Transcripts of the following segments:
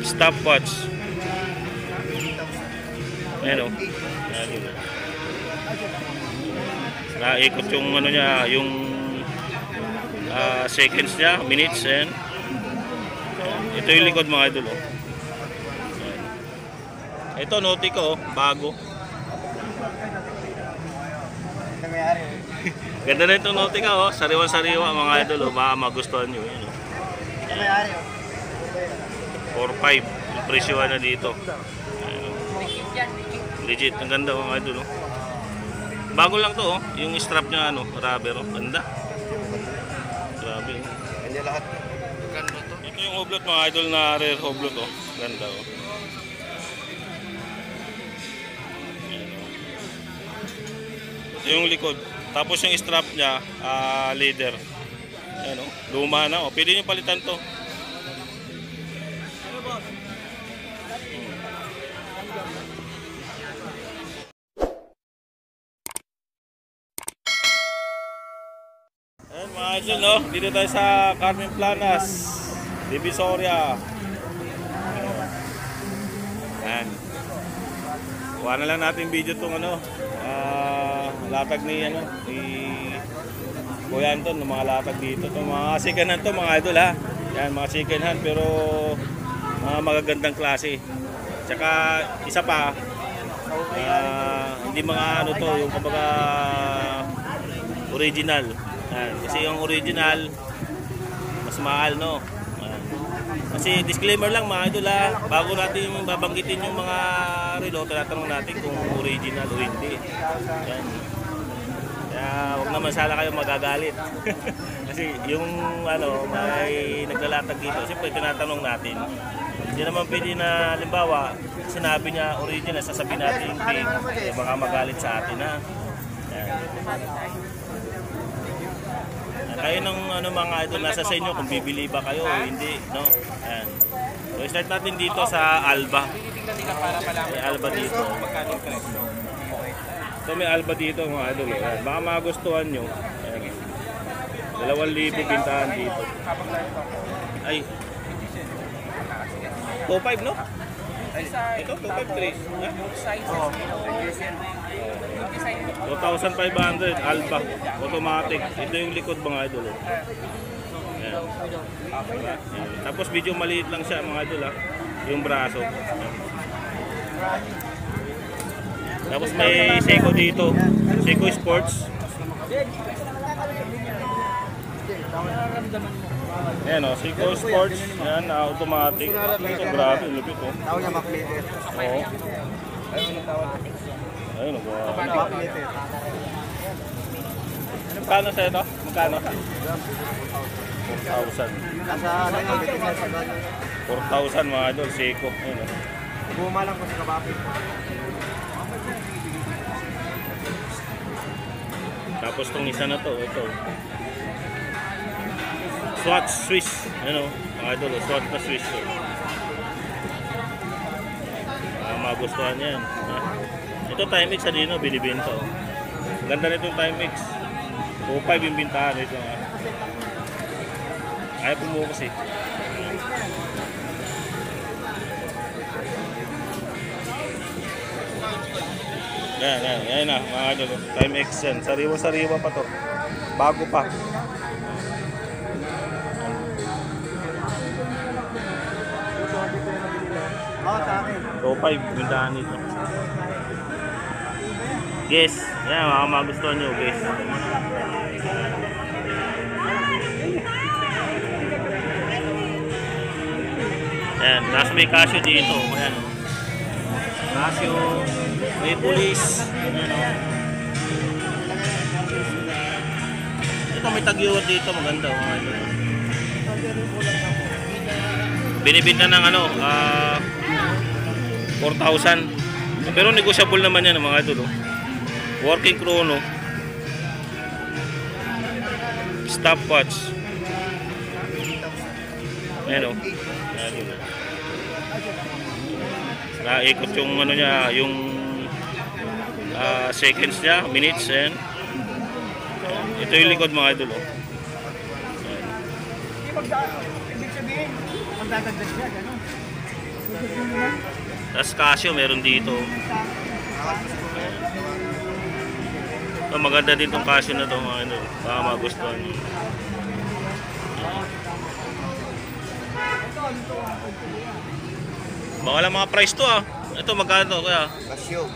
Stopwatch. Ayan o. Naikot yung ano niya, yung seconds niya, minutes. And ito yung likod mga idol. Ito Nautico, bago. Ganda na itong Nautico, sariwa-sariwa mga idol. Baka magustuhan nyo. 4.5 yung presyo na dito. Legit, ang ganda mga idol. Bago lang to, yung strap niya rubber, ganda. Grabe. Kanya lahat. Ganda to. Ito yung hublot mga idol na rare hublot ganda Ito yung likod. Tapos yung strap niya, leather. Ayan luma na Pwede niyo palitan to. Ayan mga idol dito tayo sa Carmen Planas, Divisoria. Ayan. Kuha na lang natin video itong latag ni Kuya Anton, ng mga latag dito. Itong mga second hand to mga idol Yan, mga second hand pero mga magagandang klase. Tsaka isa pa, hindi mga yung kumbaga original. Yan, kasi yung original mas mahal Kasi disclaimer lang mga idol bago natin babanggitin yung mga relo, tinatanong natin kung original o hindi. Yan. Kaya huwag naman sana kayo magagalit. Kasi yung may naglalatag dito, siyempre tinatanong natin. Hindi naman pwede na halimbawa sinabi niya original, sasabihin natin fake, baka magalit sa atin Yan. Kayo ng mga idol, nasa sa inyo kung bibili ba kayo o hindi, Ayan. So start natin dito sa Alba. May Alba dito. So may Alba dito mga idol. Ayan. Baka magustuhan nyo. Ayan. 2,000 bintahan dito. Ay 2.5 Ito 2.5 2,500 Alba automatic. Ito yung likod mga idol. Ayan. Tapos medyo maliit lang siya mga idol yung braso. Tapos may Seiko dito, Seiko Sports. Ayan Seiko Sports. Yan automatic. Ito grabe, lupit Tawag niya McLeod. Ayun magkano sa ito? Magkano? 4,000. Nasa 4,000 mga idol, Seiko. Buma lang ko sa kabapi. Tapos tong isa na to, ito. Swatch Swiss. Mga idol, Swatch na Swiss. Magustuhan yan. Ito Timex sa dino, binibenta. Ganda nitong Timex. 2.5 yung bintahan ito. Ayaw pumuha kasi. Yan na mga idol. Timex yan. Sariwa-sariwa pa to. Bago pa. 2.5 bintahan nito. Guys, yan mga magustuhan nyo guys. Yan, nasa may Casio dito. Ayan Casio, may police. Ito may tagyuwat dito, maganda. Binibinta ng 4,000. Pero negotiable naman yan mga idol. Working chrono. Stopwatch. Ayan naikot yung niya, yung seconds niya, minutes. And ito yung likod mga idol. Ibig sabihin, magdadagdag siya, gano'n. Tapos Casio meron dito. Maganda din tong Casio na to, mga idol. Baka magustuhan nyo. Baka lang mga price to ah. Ito magkano kaya? Casio.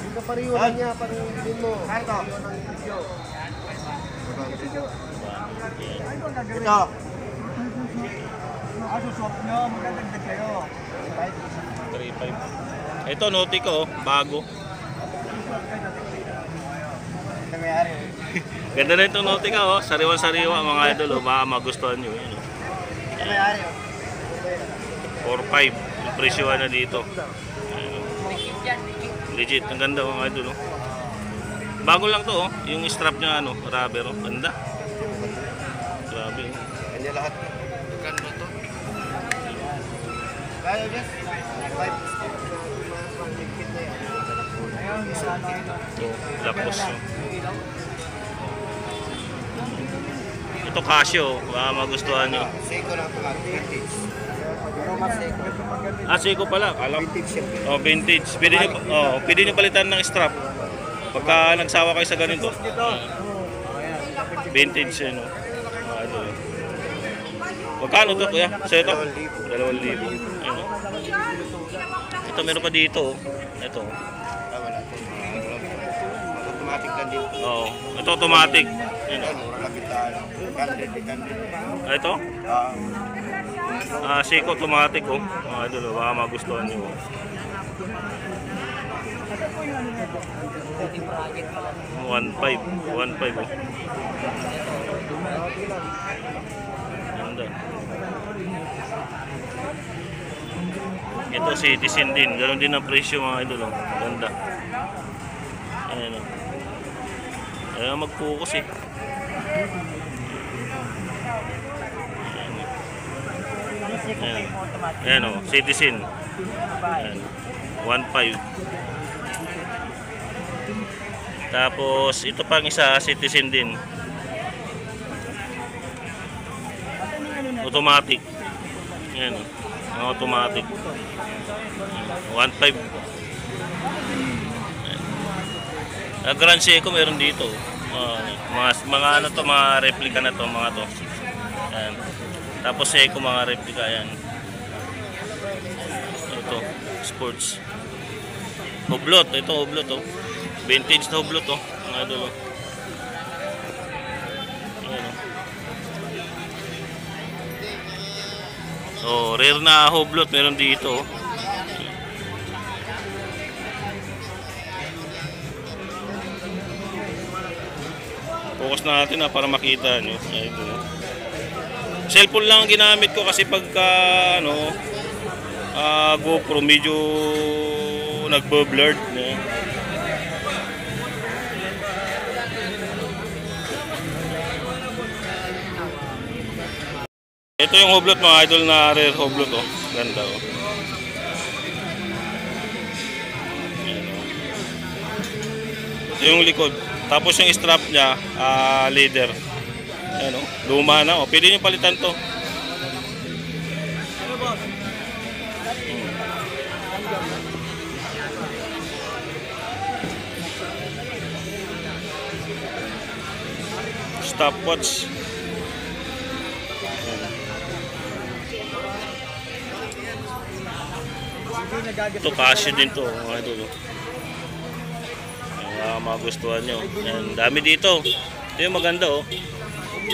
Ito pariwan niya, pariwan mo. Ito. Ito. Asusok nyo, magdagdag kayo. 3.5. Ito Nautico, bago. Ganda na itong Nautica oh. Sariwan-sariwa mga idol oh. Baka magustuhan nyo. 4.5. Yung presyo na dito. Legit, ang ganda mga idol oh. Bago lang to oh. Yung strap nya ano, rubber oh. Ganda. Grabe oh. Kanya lahat. Ganda to. Kaya guys. 5. Lapos oh. Ito Casio, baka magustuhan nyo. Seiko na ito nga, vintage. Seiko pala, alam. Vintage yan. Oh, vintage. Pwede nyo palitan ng strap. Pagka nagsawa kayo sa ganito. Vintage yun. Magkano to kuya? So ito? 2,000. Ayun. Ito meron pa dito. Ito. Automatic lang din. Oo. Ito automatic. Ayun. Ito? Seiko automatic oh. Mga idol, baka magustuhan nyo. 1.5 oh. Ganda. Ito Citizen din. Ganon din ang presyo mga idol oh. Ganda. Ayan oh. Ayan mag-focus eh. Ayan o, Citizen. Ayan. 1.5. Tapos ito pang isa, Citizen din. Automatic. Ayan o, automatic. 1.5. Grand Seiko meron dito. Mga ano to, mga replica na to, mga to. Ayan. Tapos Seiko mga replica yan. Ito, sports. Hublot, ito hublot oh. Vintage na hublot oh. Mga idol oh. Ayan oh. Oh, rare na hublot meron dito oh. Focus natin para makita nyo. Ito. Cellphone lang ang ginamit ko kasi pagka ano, GoPro medyo nagbo-blurred. Ito yung hublot mga idol na rare hublot oh. Ganda oh. Ito yung likod. Tapos yung strap niya, leather. Ayan o, luma na o. Pwede nyo palitan to. Stopwatch. Ito Casio din to mga idol. Magustuhan nyo. Ayan, dami dito. Ito yung maganda oh.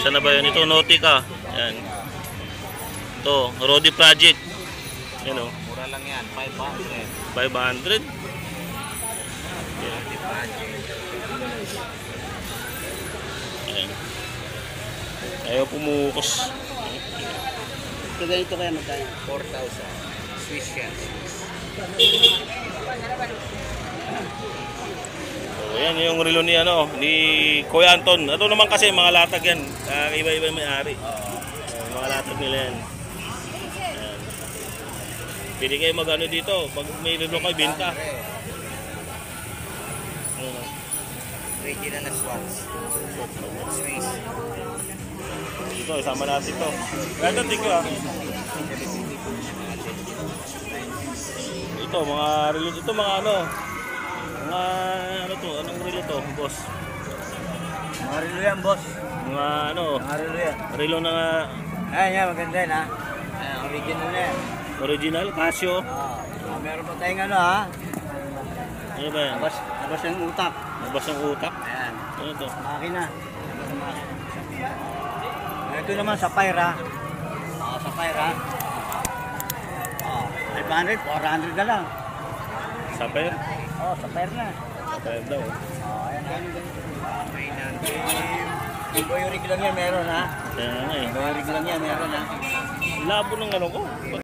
Saan na ba yun? Ito Nautica. Ayan. Ito, Rodi Project. Ayan oh. Mura lang yan, 500. 500? Ayan. Ayaw pumukos. Ito ganito kaya magkano? 4,000. Swiss yan. So, yan yung relo ni ano, ni Kuya Anton. Ito naman kasi mga latag yan. Iba-iba may-ari. Mga latag nila yan. Ayan. Pwede kayo mag-ano dito pag may relo kayo benta. Original na Swatch. Swiss. Ito, isama natin ito. Ganda, tingko ah. Ito, mga relo. Ito, mga ano. Mga ano to? Anong relo to, boss? Mga relo yan, boss. Mga ano, Mga relo yan. relo na Ayan yan, maganda yan ha. Ayan, original na yan. original, Casio. Meron pa tayong ano ha. Ano ba yan? Labas yung utak. Nabas ng utak. Ayan. Ano to? Makina. Ito naman sa Pyra. Sa Pyra. 500, 400 na lang. Saper? Sa Pyra na. Saper daw. Ayan ha. Yung boy rig lang yan meron ha. Kaya nga eh. Boy rig lang yan meron ha. Labo ng ano ko.